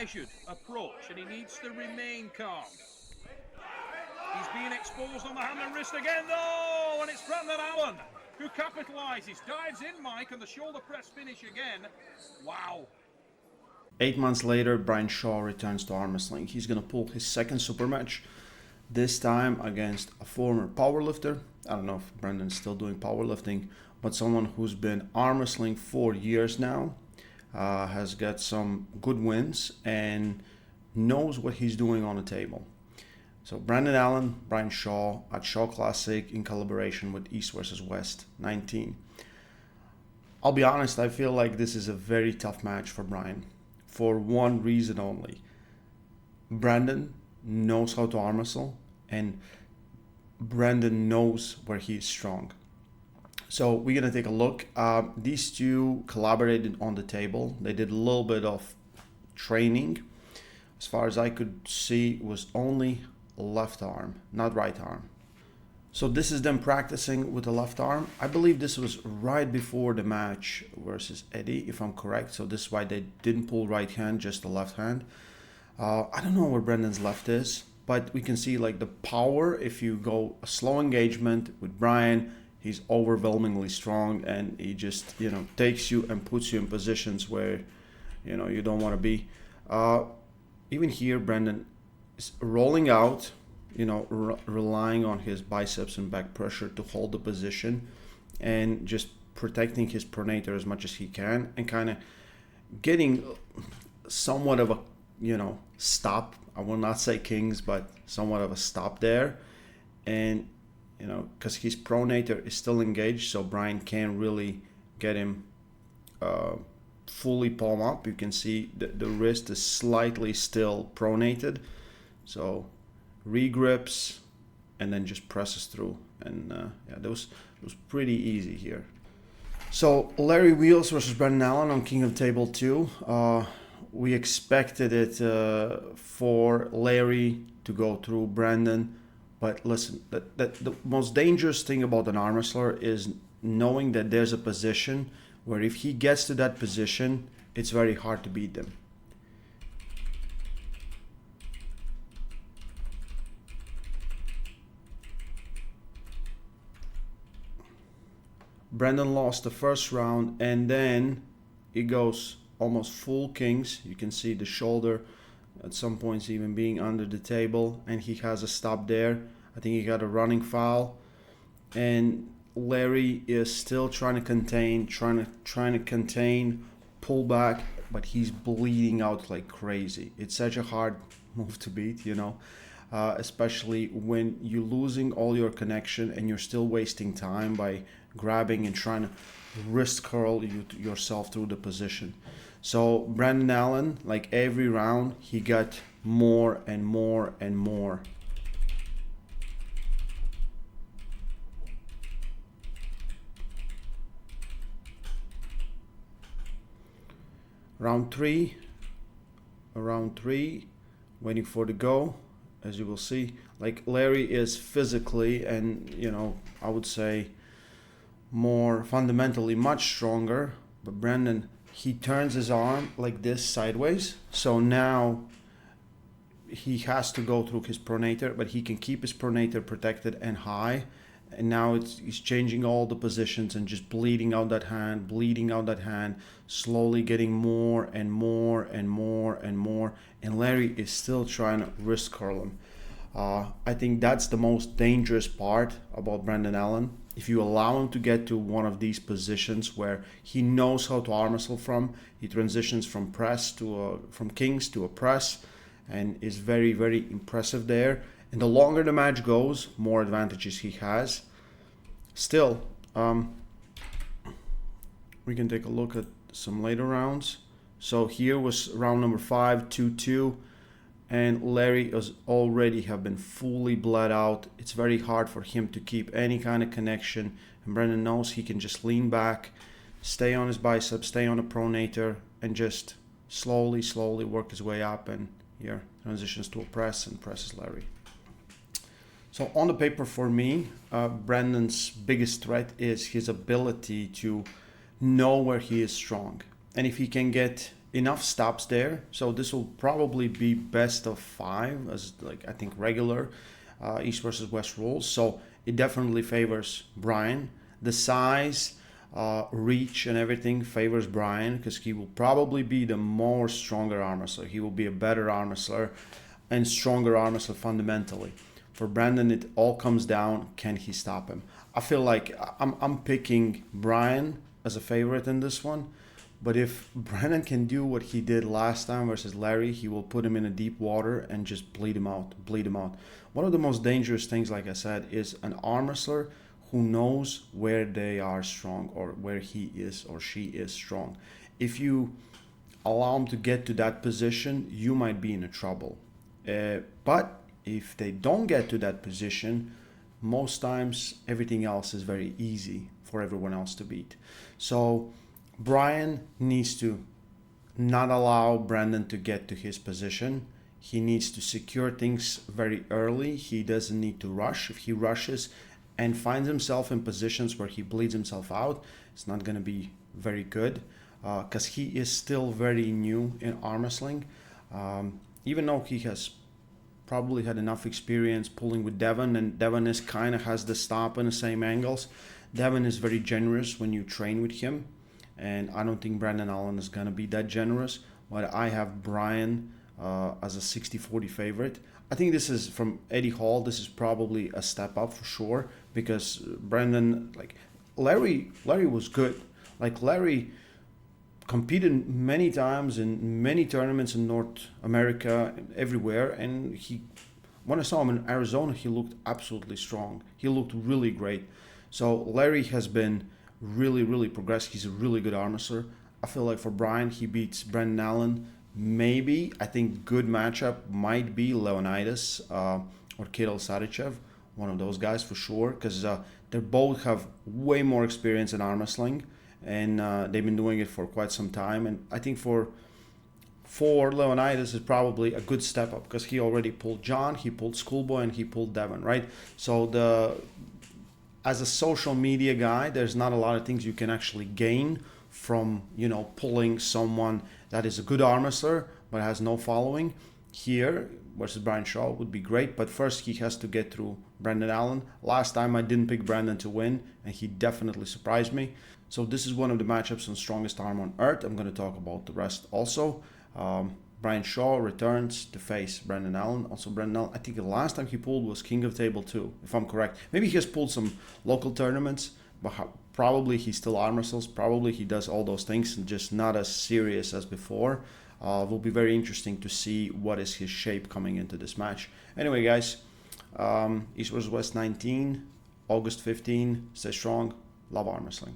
measured approach, and he needs to remain calm. He's being exposed on the hand and wrist again, though, and it's Brandon Allen who capitalizes. Dives in, Mike, and the shoulder press finish again. Wow. 8 months later, Brian Shaw returns to arm wrestling. He's going to pull his second super match, this time against a former powerlifter. I don't know if Brandon's still doing powerlifting, but someone who's been arm wrestling for years now, has got some good wins, and knows what he's doing on the table. So Brandon Allen, Brian Shaw at Shaw Classic in collaboration with East vs. West 19. I'll be honest, I feel like this is a very tough match for Brian, for one reason only. Brandon knows how to arm wrestle, and Brandon knows where he is strong. So we're going to take a look. These two collaborated on the table. They did a little bit of training. As far as I could see, it was only left arm, not right arm. So this is them practicing with the left arm. I believe this was right before the match versus Eddie, if I'm correct. So this is why they didn't pull right hand, just the left hand. I don't know where Brandon's left is, but we can see like the power. If you go a slow engagement with Brian, he's overwhelmingly strong, and he just, takes you and puts you in positions where, you don't want to be. Even here, Brandon is rolling out, relying on his biceps and back pressure to hold the position, and just protecting his pronator as much as he can, and kind of getting somewhat of a, stop. I will not say kings, but somewhat of a stop there. And, because his pronator is still engaged, so Brian can't really get him fully palm up. You can see the wrist is slightly still pronated. So regrips and then just presses through. And that was pretty easy here. So Larry Wheels versus Brandon Allen on King of Table 2. We expected it for Larry to go through Brandon. But listen, the most dangerous thing about an arm wrestler is knowing that there's a position where if he gets to that position, it's very hard to beat them. Brandon lost the first round, and then it goes almost full kings. You can see the shoulder at some points even being under the table, and he has a stop there. I think he got a running foul, and Larry is still trying to contain, pull back, but he's bleeding out like crazy. It's such a hard move to beat, especially when you're losing all your connection and you're still wasting time by grabbing and trying to wrist curl yourself through the position. So Brandon Allen, like every round, he got more and more and more. Round three, waiting for the go. As you will see, like Larry is physically and, I would say more fundamentally much stronger, but Brandon, he turns his arm like this sideways, so now he has to go through his pronator, but he can keep his pronator protected and high, and now he's changing all the positions and just bleeding out that hand, slowly getting more and more and more and more, and Larry is still trying to wrist curl him. I think that's the most dangerous part about Brandon Allen. If you allow him to get to one of these positions where he knows how to arm wrestle from, he transitions from kings to a press, and is very, very impressive there. And the longer the match goes, more advantages he has. Still, we can take a look at some later rounds. So here was round number 5, 2-2. And Larry has already have been fully bled out. It's very hard for him to keep any kind of connection. And Brandon knows he can just lean back, stay on his biceps, stay on the pronator, and just slowly work his way up. And here transitions to a press and presses Larry. So on the paper for me, Brandon's biggest threat is his ability to know where he is strong. And if he can get enough stops there. So this will probably be best of 5 as like I think regular East versus West rules. So it definitely favors Brian. The size, reach and everything favors Brian because he will probably be the more stronger arm wrestler. He will be a better arm wrestler and stronger arm wrestler fundamentally. For Brandon, it all comes down, can he stop him? I feel like I'm picking Brian as a favorite in this one. But if Brandon can do what he did last time versus Larry, he will put him in a deep water and just bleed him out. One of the most dangerous things, like I said, is an arm wrestler who knows where they are strong or where he is or she is strong. If you allow them to get to that position, you might be in trouble. But if they don't get to that position, most times everything else is very easy for everyone else to beat. So Brian needs to not allow Brandon to get to his position. He needs to secure things very early. He doesn't need to rush. If he rushes and finds himself in positions where he bleeds himself out, it's not going to be very good because he is still very new in arm wrestling. Even though he has probably had enough experience pulling with Devon, and Devon is kind of has the stop in the same angles. Devon is very generous when you train with him. And I don't think Brandon Allen is going to be that generous. But I have Brian as a 60-40 favorite. I think this is from Eddie Hall. This is probably a step up for sure. Because Brandon, like Larry was good. Like Larry competed many times in many tournaments in North America, everywhere. And when I saw him in Arizona, he looked absolutely strong. He looked really great. So Larry has been really progressed. He's a really good arm wrestler. I feel like for Brian, he beats Brandon Allen. Maybe, I think good matchup might be Leonidas or Kirill Sadichev, one of those guys for sure, because they both have way more experience in arm wrestling, and they've been doing it for quite some time. And I think for Leonidas is probably a good step up because he already pulled John, he pulled Schoolboy, and he pulled Devon, right? So as a social media guy, there's not a lot of things you can actually gain from, pulling someone that is a good arm wrestler but has no following. Here versus Brian Shaw would be great, but first he has to get through Brandon Allen. Last time I didn't pick Brandon to win, and he definitely surprised me. So this is one of the matchups on Strongest Arm on Earth. I'm going to talk about the rest also. Brian Shaw returns to face Brandon Allen. Also, Brandon Allen, I think the last time he pulled was King of Table 2, if I'm correct. Maybe he has pulled some local tournaments, but probably he still arm wrestles. Probably he does all those things, and just not as serious as before. It will be very interesting to see what is his shape coming into this match. Anyway, guys, East vs. West 19, August 15. Stay strong. Love arm wrestling.